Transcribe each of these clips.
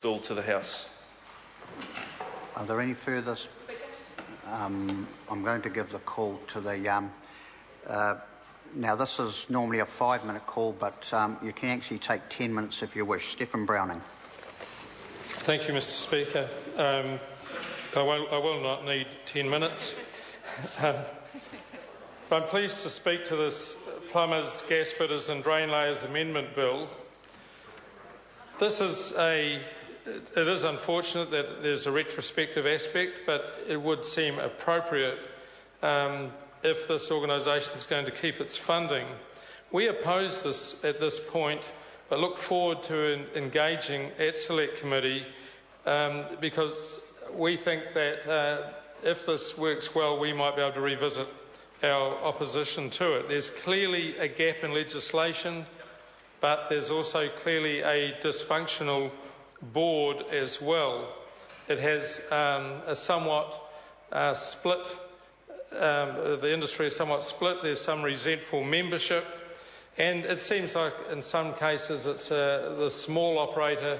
bill to the House. Are there any further? I'm going to give the call to the. Now, this is normally a 5-minute call, but you can actually take 10 minutes if you wish. Stephen Browning. Thank you, Mr. Speaker. I will not need 10 minutes. I'm pleased to speak to this Plumbers, Gasfitters and Drain Layers Amendment Bill. It is unfortunate that there's a retrospective aspect, but it would seem appropriate if this organisation is going to keep its funding. We oppose this at this point, but look forward to engaging at Select Committee because we think that if this works well, we might be able to revisit our opposition to it. There's clearly a gap in legislation, but there's also clearly a dysfunctional board as well. It has a somewhat split, the industry is somewhat split, there's some resentful membership, and it seems like in some cases it's the small operator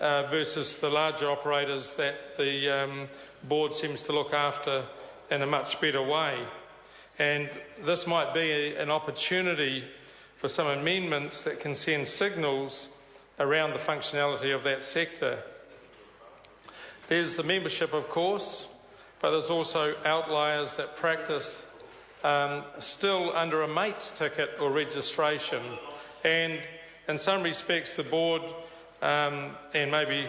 versus the larger operators that the board seems to look after in a much better way. And this might be an opportunity for some amendments that can send signals around the functionality of that sector. There's the membership, of course, but there's also outliers that practice still under a mate's ticket or registration. And in some respects, the board and maybe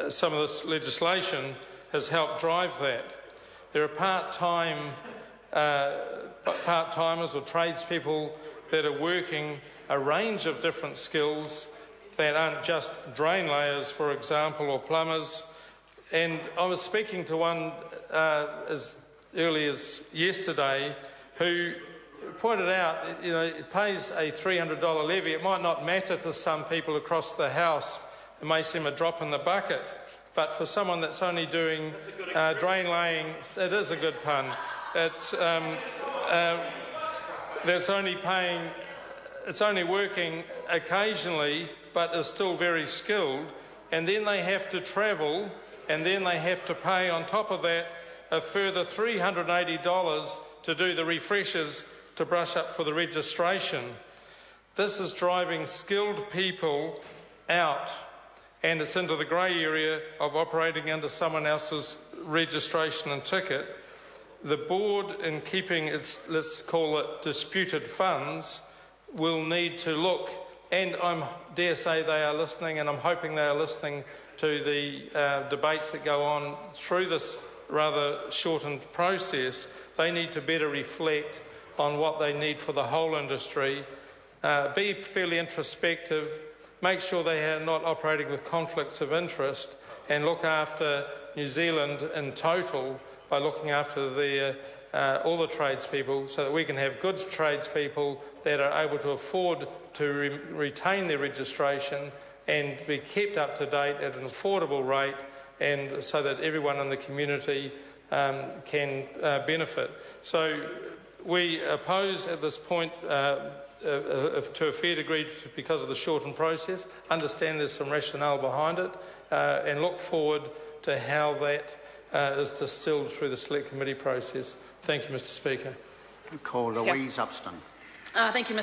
some of this legislation has helped drive that. There are part-timers or tradespeople that are working a range of different skills that aren't just drain layers, for example, or plumbers. And I was speaking to one as early as yesterday who pointed out, it pays a $300 levy. It might not matter to some people across the House. It may seem a drop in the bucket. But for someone that's only doing drain laying, it is a good pun. It's it's only working occasionally, but is still very skilled, and then they have to travel, and then they have to pay on top of that a further $380 to do the refreshers to brush up for the registration. This is driving skilled people out, and it's into the grey area of operating under someone else's registration and ticket. The board, in keeping its, let's call it, disputed funds, will need to look, and I dare say they are listening, and I'm hoping they are listening to the debates that go on through this rather shortened process. They need to better reflect on what they need for the whole industry, be fairly introspective, make sure they are not operating with conflicts of interest, and look after New Zealand in total by looking after all the tradespeople, so that we can have good tradespeople that are able to afford to retain their registration and be kept up to date at an affordable rate, and so that everyone in the community can benefit. So we oppose at this point to a fair degree because of the shortened process, understand there's some rationale behind it, and look forward to how that is distilled through the Select Committee process. Thank you, Mr. Speaker. Call Louise Upston. Thank you, Mr.